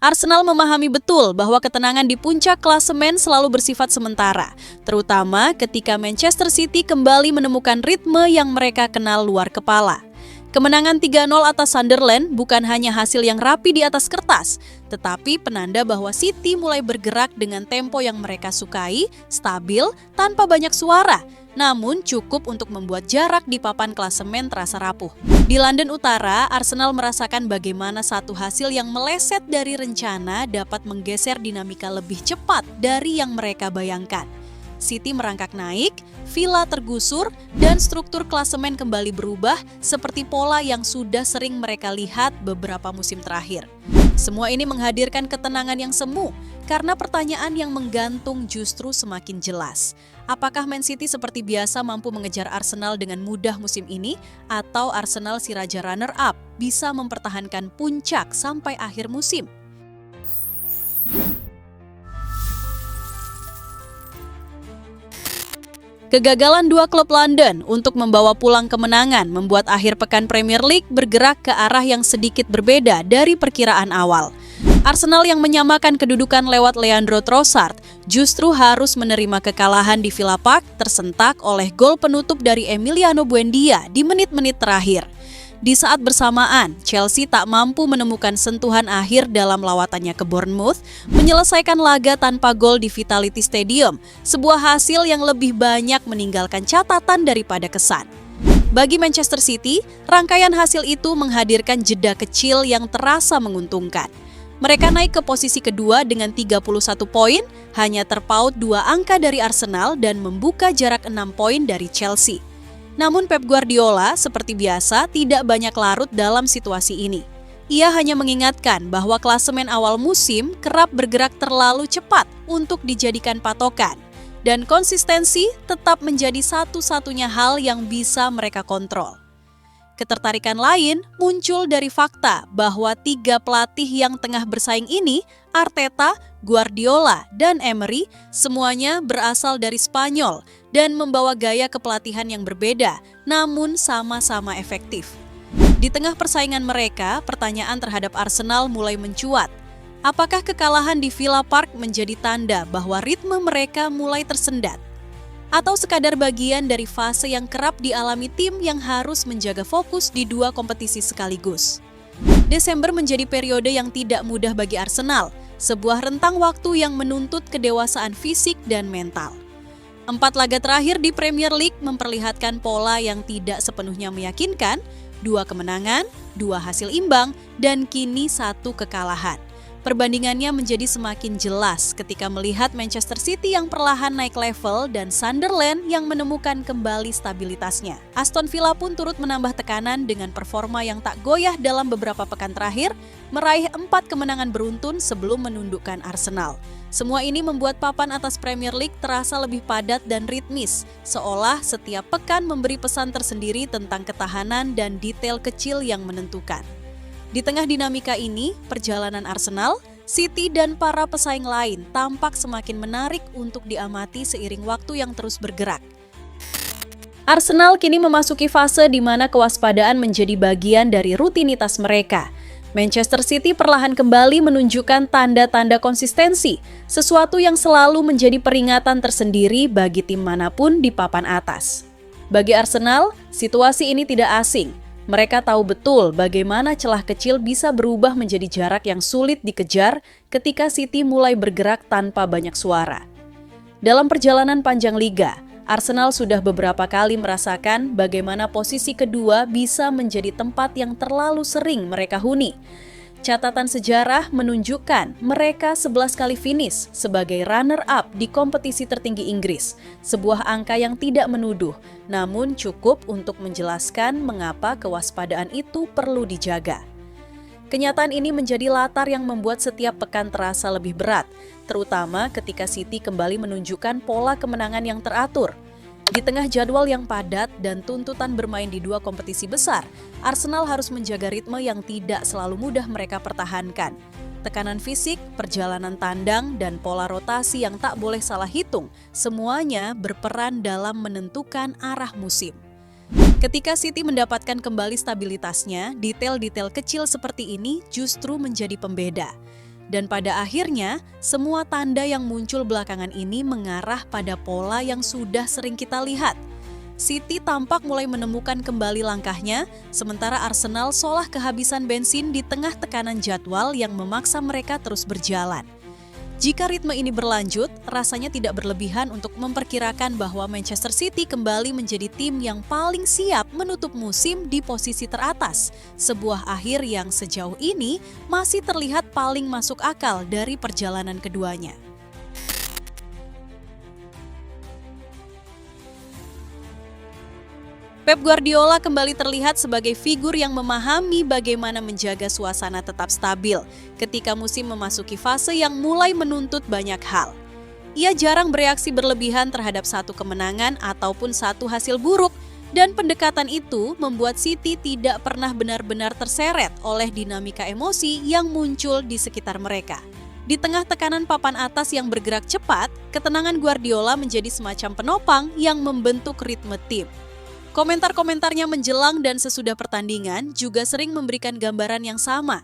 Arsenal memahami betul bahwa ketenangan di puncak klasemen selalu bersifat sementara, terutama ketika Manchester City kembali menemukan ritme yang mereka kenal luar kepala. Kemenangan 3-0 atas Sunderland bukan hanya hasil yang rapi di atas kertas, tetapi penanda bahwa City mulai bergerak dengan tempo yang mereka sukai, stabil, tanpa banyak suara, namun cukup untuk membuat jarak di papan klasemen terasa rapuh. Di London Utara, Arsenal merasakan bagaimana satu hasil yang meleset dari rencana dapat menggeser dinamika lebih cepat dari yang mereka bayangkan. City merangkak naik, Villa tergusur, dan struktur klasemen kembali berubah seperti pola yang sudah sering mereka lihat beberapa musim terakhir. Semua ini menghadirkan ketenangan yang semu, karena pertanyaan yang menggantung justru semakin jelas. Apakah Man City seperti biasa mampu mengejar Arsenal dengan mudah musim ini, atau Arsenal si raja runner-up bisa mempertahankan puncak sampai akhir musim? Kegagalan dua klub London untuk membawa pulang kemenangan membuat akhir pekan Premier League bergerak ke arah yang sedikit berbeda dari perkiraan awal. Arsenal yang menyamakan kedudukan lewat Leandro Trossard justru harus menerima kekalahan di Villa Park tersentak oleh gol penutup dari Emiliano Buendia di menit-menit terakhir. Di saat bersamaan, Chelsea tak mampu menemukan sentuhan akhir dalam lawatannya ke Bournemouth, menyelesaikan laga tanpa gol di Vitality Stadium, sebuah hasil yang lebih banyak meninggalkan catatan daripada kesan. Bagi Manchester City, rangkaian hasil itu menghadirkan jeda kecil yang terasa menguntungkan. Mereka naik ke posisi kedua dengan 31 poin, hanya terpaut 2 angka dari Arsenal dan membuka jarak 6 poin dari Chelsea. Namun Pep Guardiola seperti biasa tidak banyak larut dalam situasi ini. Ia hanya mengingatkan bahwa klasemen awal musim kerap bergerak terlalu cepat untuk dijadikan patokan, dan konsistensi tetap menjadi satu-satunya hal yang bisa mereka kontrol. Ketertarikan lain muncul dari fakta bahwa 3 pelatih yang tengah bersaing ini, Arteta, Guardiola, dan Emery, semuanya berasal dari Spanyol dan membawa gaya kepelatihan yang berbeda, namun sama-sama efektif. Di tengah persaingan mereka, pertanyaan terhadap Arsenal mulai mencuat. Apakah kekalahan di Villa Park menjadi tanda bahwa ritme mereka mulai tersendat? Atau sekadar bagian dari fase yang kerap dialami tim yang harus menjaga fokus di 2 kompetisi sekaligus? Desember menjadi periode yang tidak mudah bagi Arsenal, sebuah rentang waktu yang menuntut kedewasaan fisik dan mental. 4 laga terakhir di Premier League memperlihatkan pola yang tidak sepenuhnya meyakinkan, 2 kemenangan, 2 hasil imbang, dan kini 1 kekalahan. Perbandingannya menjadi semakin jelas ketika melihat Manchester City yang perlahan naik level dan Sunderland yang menemukan kembali stabilitasnya. Aston Villa pun turut menambah tekanan dengan performa yang tak goyah dalam beberapa pekan terakhir, meraih 4 kemenangan beruntun sebelum menundukkan Arsenal. Semua ini membuat papan atas Premier League terasa lebih padat dan ritmis, seolah setiap pekan memberi pesan tersendiri tentang ketahanan dan detail kecil yang menentukan. Di tengah dinamika ini, perjalanan Arsenal, City, dan para pesaing lain tampak semakin menarik untuk diamati seiring waktu yang terus bergerak. Arsenal kini memasuki fase di mana kewaspadaan menjadi bagian dari rutinitas mereka. Manchester City perlahan kembali menunjukkan tanda-tanda konsistensi, sesuatu yang selalu menjadi peringatan tersendiri bagi tim manapun di papan atas. Bagi Arsenal, situasi ini tidak asing. Mereka tahu betul bagaimana celah kecil bisa berubah menjadi jarak yang sulit dikejar ketika City mulai bergerak tanpa banyak suara. Dalam perjalanan panjang liga, Arsenal sudah beberapa kali merasakan bagaimana posisi kedua bisa menjadi tempat yang terlalu sering mereka huni. Catatan sejarah menunjukkan mereka 11 kali finish sebagai runner-up di kompetisi tertinggi Inggris, sebuah angka yang tidak menuduh, namun cukup untuk menjelaskan mengapa kewaspadaan itu perlu dijaga. Kenyataan ini menjadi latar yang membuat setiap pekan terasa lebih berat, terutama ketika City kembali menunjukkan pola kemenangan yang teratur. Di tengah jadwal yang padat dan tuntutan bermain di 2 kompetisi besar, Arsenal harus menjaga ritme yang tidak selalu mudah mereka pertahankan. Tekanan fisik, perjalanan tandang, dan pola rotasi yang tak boleh salah hitung, semuanya berperan dalam menentukan arah musim. Ketika City mendapatkan kembali stabilitasnya, detail-detail kecil seperti ini justru menjadi pembeda. Dan pada akhirnya, semua tanda yang muncul belakangan ini mengarah pada pola yang sudah sering kita lihat. City tampak mulai menemukan kembali langkahnya, sementara Arsenal seolah kehabisan bensin di tengah tekanan jadwal yang memaksa mereka terus berjalan. Jika ritme ini berlanjut, rasanya tidak berlebihan untuk memperkirakan bahwa Manchester City kembali menjadi tim yang paling siap menutup musim di posisi teratas. Sebuah akhir yang sejauh ini masih terlihat paling masuk akal dari perjalanan keduanya. Pep Guardiola kembali terlihat sebagai figur yang memahami bagaimana menjaga suasana tetap stabil ketika musim memasuki fase yang mulai menuntut banyak hal. Ia jarang bereaksi berlebihan terhadap satu kemenangan ataupun satu hasil buruk, dan pendekatan itu membuat City tidak pernah benar-benar terseret oleh dinamika emosi yang muncul di sekitar mereka. Di tengah tekanan papan atas yang bergerak cepat, ketenangan Guardiola menjadi semacam penopang yang membentuk ritme tim. Komentar-komentarnya menjelang dan sesudah pertandingan juga sering memberikan gambaran yang sama.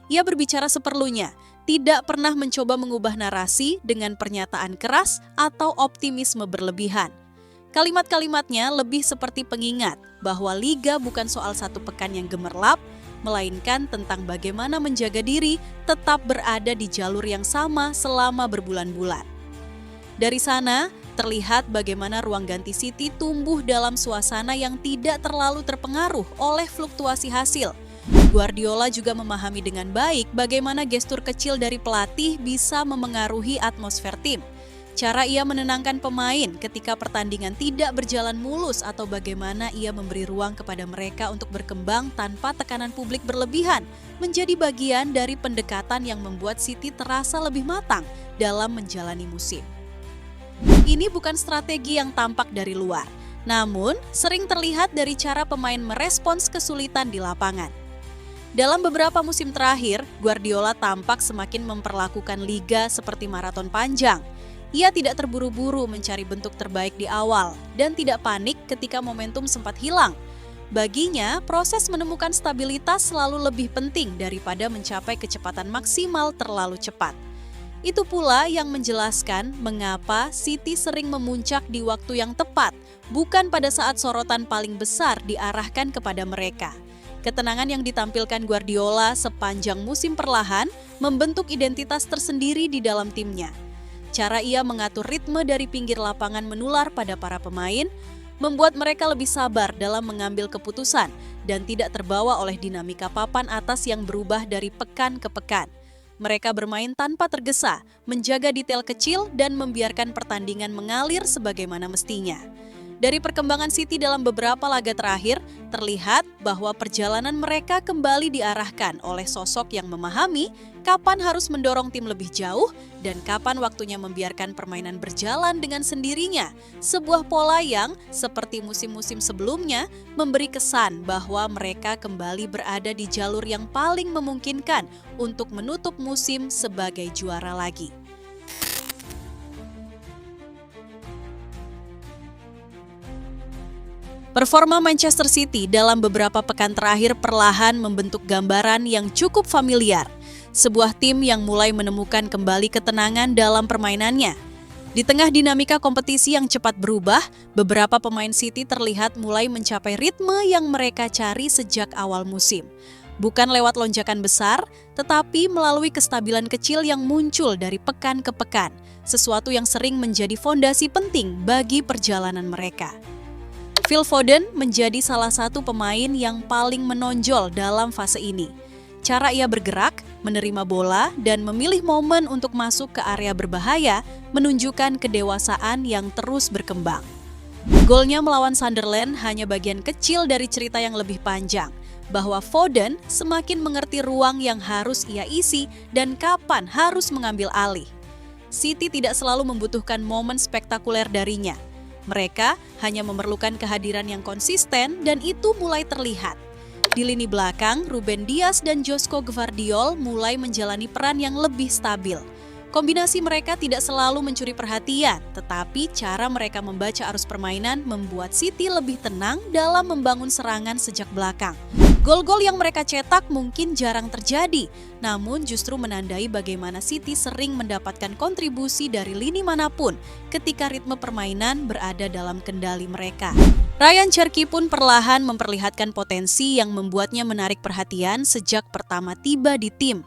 Ia berbicara seperlunya, tidak pernah mencoba mengubah narasi dengan pernyataan keras atau optimisme berlebihan. Kalimat-kalimatnya lebih seperti pengingat bahwa liga bukan soal satu pekan yang gemerlap, melainkan tentang bagaimana menjaga diri tetap berada di jalur yang sama selama berbulan-bulan. Dari sana, terlihat bagaimana ruang ganti City tumbuh dalam suasana yang tidak terlalu terpengaruh oleh fluktuasi hasil. Guardiola juga memahami dengan baik bagaimana gestur kecil dari pelatih bisa memengaruhi atmosfer tim. Cara ia menenangkan pemain ketika pertandingan tidak berjalan mulus atau bagaimana ia memberi ruang kepada mereka untuk berkembang tanpa tekanan publik berlebihan menjadi bagian dari pendekatan yang membuat City terasa lebih matang dalam menjalani musim. Ini bukan strategi yang tampak dari luar, namun sering terlihat dari cara pemain merespons kesulitan di lapangan. Dalam beberapa musim terakhir, Guardiola tampak semakin memperlakukan liga seperti maraton panjang. Ia tidak terburu-buru mencari bentuk terbaik di awal dan tidak panik ketika momentum sempat hilang. Baginya, proses menemukan stabilitas selalu lebih penting daripada mencapai kecepatan maksimal terlalu cepat. Itu pula yang menjelaskan mengapa City sering memuncak di waktu yang tepat, bukan pada saat sorotan paling besar diarahkan kepada mereka. Ketenangan yang ditampilkan Guardiola sepanjang musim perlahan membentuk identitas tersendiri di dalam timnya. Cara ia mengatur ritme dari pinggir lapangan menular pada para pemain, membuat mereka lebih sabar dalam mengambil keputusan dan tidak terbawa oleh dinamika papan atas yang berubah dari pekan ke pekan. Mereka bermain tanpa tergesa, menjaga detail kecil dan membiarkan pertandingan mengalir sebagaimana mestinya. Dari perkembangan City dalam beberapa laga terakhir, terlihat bahwa perjalanan mereka kembali diarahkan oleh sosok yang memahami kapan harus mendorong tim lebih jauh dan kapan waktunya membiarkan permainan berjalan dengan sendirinya. Sebuah pola yang, seperti musim-musim sebelumnya, memberi kesan bahwa mereka kembali berada di jalur yang paling memungkinkan untuk menutup musim sebagai juara lagi. Performa Manchester City dalam beberapa pekan terakhir perlahan membentuk gambaran yang cukup familiar. Sebuah tim yang mulai menemukan kembali ketenangan dalam permainannya. Di tengah dinamika kompetisi yang cepat berubah, beberapa pemain City terlihat mulai mencapai ritme yang mereka cari sejak awal musim. Bukan lewat lonjakan besar, tetapi melalui kestabilan kecil yang muncul dari pekan ke pekan. Sesuatu yang sering menjadi fondasi penting bagi perjalanan mereka. Phil Foden menjadi salah satu pemain yang paling menonjol dalam fase ini. Cara ia bergerak, menerima bola, dan memilih momen untuk masuk ke area berbahaya menunjukkan kedewasaan yang terus berkembang. Golnya melawan Sunderland hanya bagian kecil dari cerita yang lebih panjang, bahwa Foden semakin mengerti ruang yang harus ia isi dan kapan harus mengambil alih. City tidak selalu membutuhkan momen spektakuler darinya. Mereka hanya memerlukan kehadiran yang konsisten dan itu mulai terlihat. Di lini belakang, Ruben Dias dan Josko Gvardiol mulai menjalani peran yang lebih stabil. Kombinasi mereka tidak selalu mencuri perhatian, tetapi cara mereka membaca arus permainan membuat City lebih tenang dalam membangun serangan sejak belakang. Gol-gol yang mereka cetak mungkin jarang terjadi, namun justru menandai bagaimana City sering mendapatkan kontribusi dari lini manapun ketika ritme permainan berada dalam kendali mereka. Ryan Cherki pun perlahan memperlihatkan potensi yang membuatnya menarik perhatian sejak pertama tiba di tim.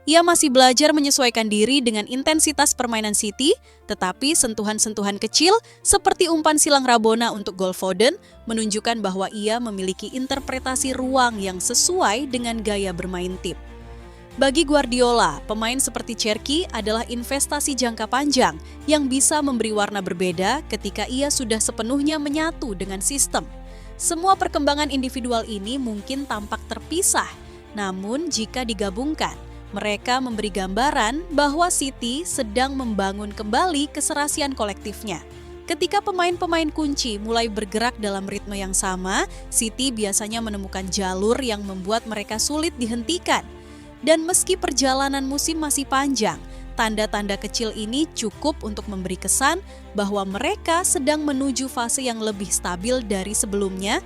Ia masih belajar menyesuaikan diri dengan intensitas permainan City, tetapi sentuhan-sentuhan kecil seperti umpan silang Rabona untuk gol Foden menunjukkan bahwa ia memiliki interpretasi ruang yang sesuai dengan gaya bermain tim. Bagi Guardiola, pemain seperti Cherki adalah investasi jangka panjang yang bisa memberi warna berbeda ketika ia sudah sepenuhnya menyatu dengan sistem. Semua perkembangan individual ini mungkin tampak terpisah, namun jika digabungkan, mereka memberi gambaran bahwa City sedang membangun kembali keserasian kolektifnya. Ketika pemain-pemain kunci mulai bergerak dalam ritme yang sama, City biasanya menemukan jalur yang membuat mereka sulit dihentikan. Dan meski perjalanan musim masih panjang, tanda-tanda kecil ini cukup untuk memberi kesan bahwa mereka sedang menuju fase yang lebih stabil dari sebelumnya